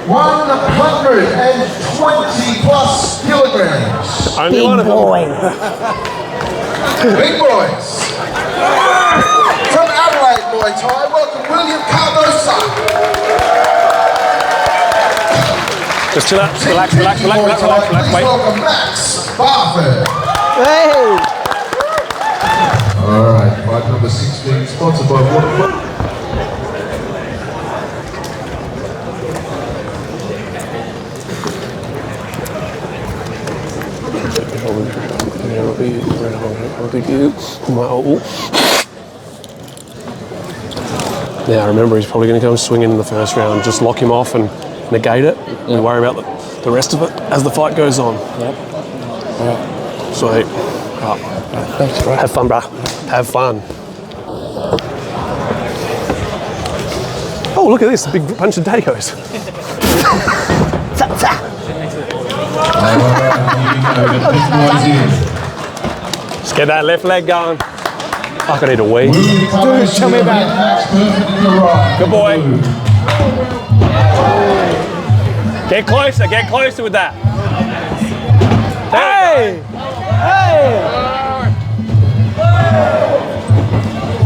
120 plus kilograms. Only one of them. Big boys. From Adelaide, Muay Thai, welcome William Cardosa. Just chill out, relax, wait. Welcome Max Barford. Hey! Alright, fight number 16, sponsored by Waterfront. Now remember, he's probably going to come swinging in the first round. Just lock him off and negate it, and worry about the rest of it as the fight goes on. Yep. Sweet. Thanks, bro. Have fun, bruh. Have fun. Oh, look at this, a big bunch of daddy-goes. Just get that left leg going. Fuck, I need a wee. Dude, tell me about it. Good boy. Get closer with that. Hey! Hey!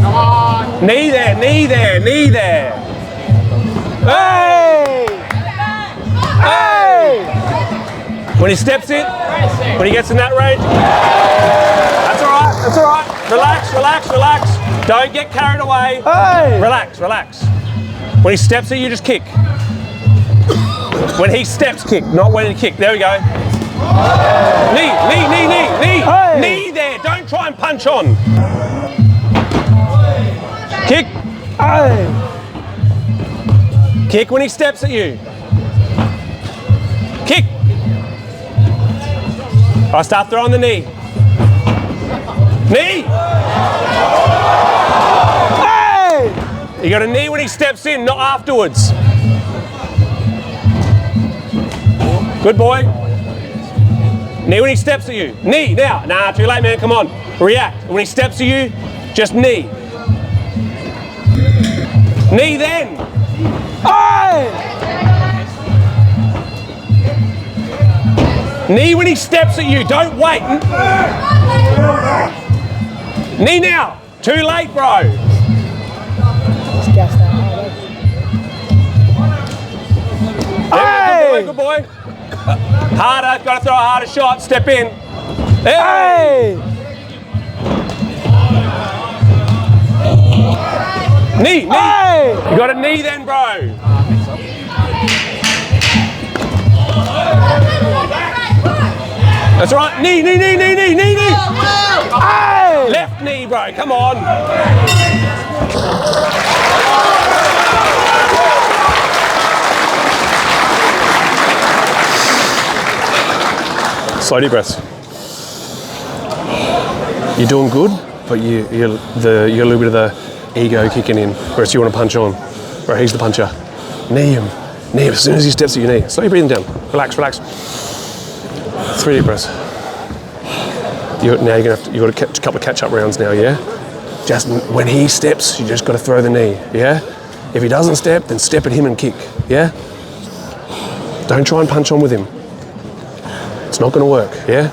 Come on. Knee there. Hey! Hey! When he steps in, when he gets in that range, that's all right. Relax. Don't get carried away. Hey! Relax. When he steps at you, just kick. When he steps, kick, not when he kick. There we go. Knee. Hey. Knee there. Don't try and punch on. Kick. Hey! Kick when he steps at you. Kick. I'll start throwing the knee. Knee. Hey! You got a knee when he steps in, not afterwards. Good boy. Knee when he steps at you. Knee now. Nah, too late, man. Come on. React. When he steps at you, just knee. Knee then. Hey! Knee when he steps at you. Don't wait. Knee now. Too late, bro. Hey! Good boy. Harder. Got to throw a harder shot. Step in. Hey! Knee. Hey! You got a knee then, bro. That's right. Knee. Hey! Left knee, bro. Come on. Slow deep breaths. You're doing good, but you got a little bit of the ego kicking in, whereas you want to punch on. Right, he's the puncher. Knee him. As soon as he steps at your knee. Slow your breathing down. Relax. 3 deep breaths. You've got a couple of catch-up rounds now, yeah? Just when he steps, you just got to throw the knee, yeah? If he doesn't step, then step at him and kick, yeah? Don't try and punch on with him. It's not going to work, yeah?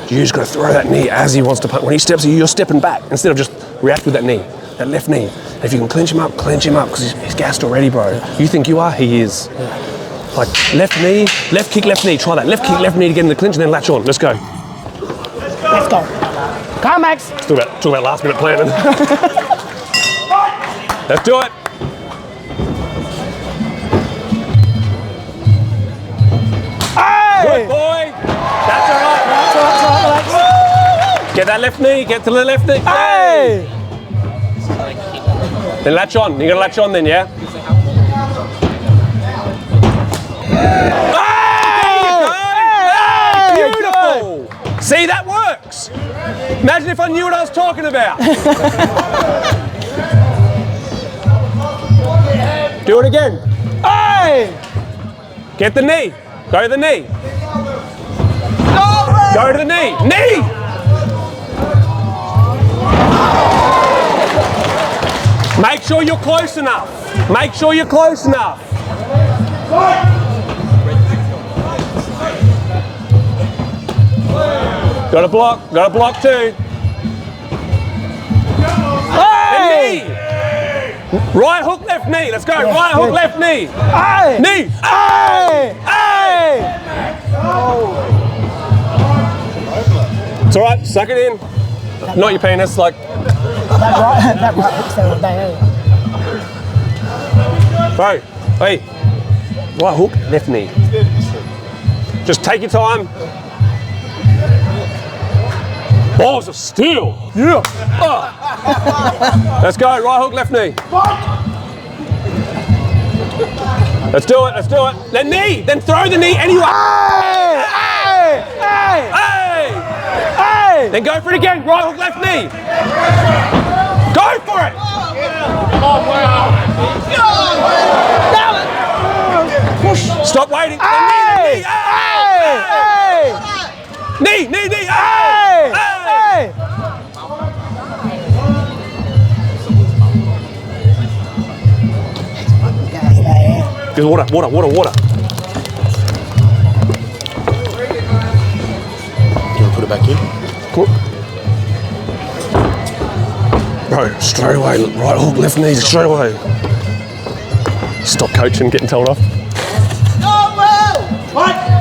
You just got to throw that knee as he wants to punch. When he steps at you, you're stepping back instead of just react with that knee, that left knee. And if you can clinch him up, because he's gassed already, bro. You think you are? He is. Like left knee, left kick, left knee. Try that. Left kick, left knee to get in the clinch and then latch on. Let's go. Let's go. Come on, Max. Talk about last minute planning. Let's do it. Hey! Good boy. That's all right. Get that left knee. Get to the left knee. Hey! Then latch on. You got to latch on then, yeah? Hey! Beautiful. See, that works. Imagine if I knew what I was talking about. Do it again. Hey! Get the knee. Go to the knee. Go to the knee. Knee! Make sure you're close enough. Got a block too. Hey! Knee. Right hook, left knee. Let's go. Right hook, left knee. Hey! Knee. Hey! Hey! It's all right. Suck it in. Not your penis. Like. That right hook's there all day, Bro. Hey. Right hook, left knee. Just take your time. Balls of steel. Yeah. Oh. Let's go. Right hook, left knee. Let's do it. Let's do it. Then knee. Then throw the knee anyway. Hey! Hey! Hey! Hey. Hey! Then go for it again. Right hook, left knee. Go for it. Stop waiting. Hey! Hey! Knee. Knee. Knee. Hey! Hey! There's water. You want to put it back in? Cool. Bro, straight away. Right hook, left knee, straight away. Stop coaching, getting told off.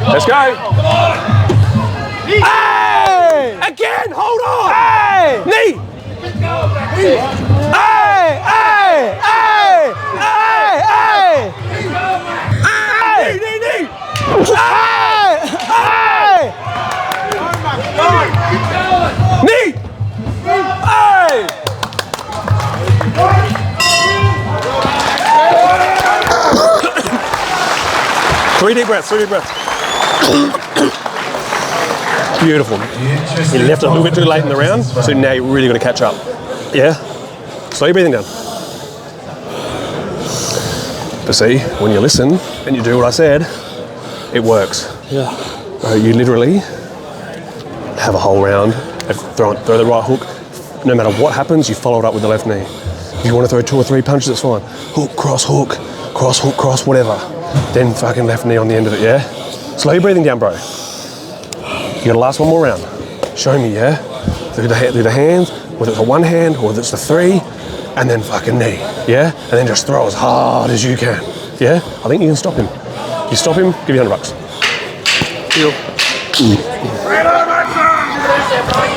Let's go. Hey! Again, hold on. Hey! Knee. Hey! Hey! Hey! Hey! Knee. Hey! Hey! Knee. Hey. 3 deep breaths, 3 deep breaths. Beautiful. You left it a little bit too late in the round, so now you're really going to catch up. Yeah? Slow your breathing down. But see, when you listen and you do what I said, it works. Yeah. You literally have a whole round, throw the right hook. No matter what happens, you follow it up with the left knee. If you want to throw 2 or 3 punches, it's fine. Hook, cross, whatever. Then fucking left knee on the end of it, yeah? Slow your breathing down, bro. You gotta last one more round. Show me, yeah? Through the hands, whether it's a 1 hand or whether it's the 3, and then fucking knee, yeah? And then just throw as hard as you can, yeah? I think you can stop him. If you stop him, give you $100. Deal.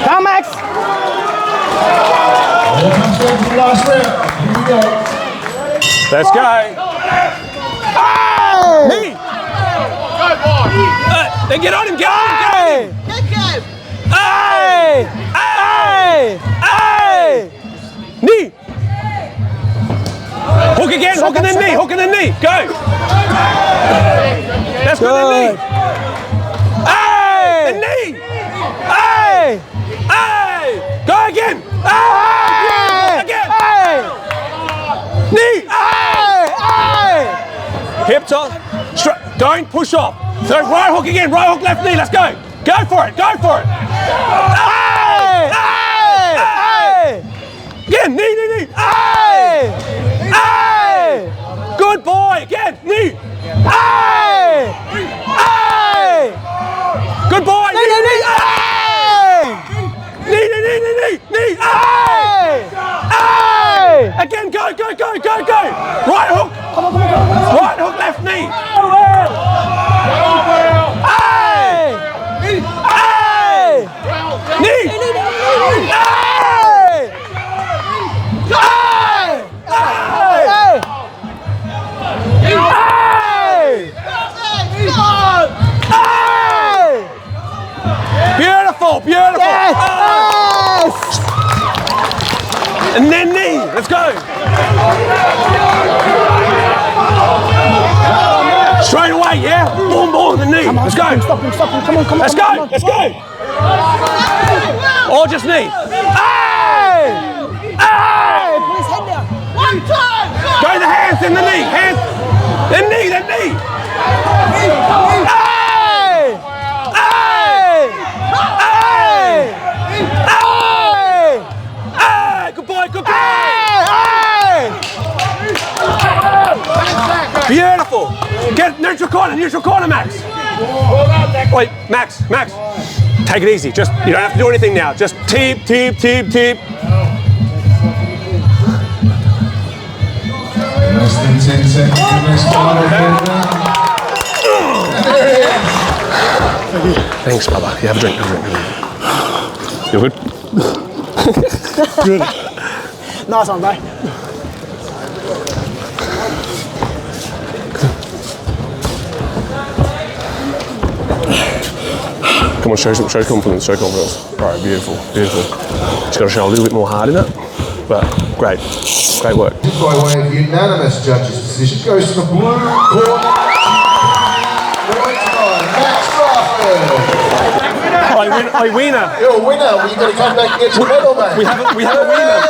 Come, Max! Last round. Here we go. Let's go. Hey! Knee. Then get on him, get on him. Hey! Hey! Hey! Knee. Hook again, hook and then knee, hook and then knee. Go. That's good, then knee. Hey! Then knee. Hey! Hey! Go again. Hey! Again. Hey! Knee. Hey! Hey! Hip toss. Don't push off. So right hook again, right hook, left knee. Let's go. Go for it, go for it. Hey! Hey! Hey! Again, knee. Hey! Hey! Good boy. Again, knee. Hey! Hey! Good boy. Hey! Knee. Hey! Again, go. Right hook. Come on. Right hook, left knee. Hey! Hey! Knee. Beautiful. Yes! And then knee. Let's go. Straight away, yeah? Boom, the knee. Let's go. Stop him. Come on. Let's go. Or just knee. Hey! Hey! Put his head down. Go the hands, then the knee. Hands. Then knee. Hey! Good boy. Hey! Beautiful. Get neutral corner, Max. Wait, Max. Take it easy. Just, you don't have to do anything now. Just teep, teep, teep, teep. Less than 10 seconds in this final round. Thanks, brother. Yeah, have a drink, have a drink. You good? Good. Nice one, bro. Come on, show confidence, show confidence. Right, beautiful, beautiful. Just got to show a little bit more heart in it, but great work. By way of unanimous judges' decision goes to the blue corner. Muay Thai, Max Barford. I winner. You're a winner. Well, you've got to come back and get your medal, mate. We have a winner.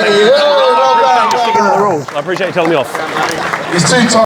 Hey, well done, Sticking to the rules. I appreciate you telling me off. It's 2 times.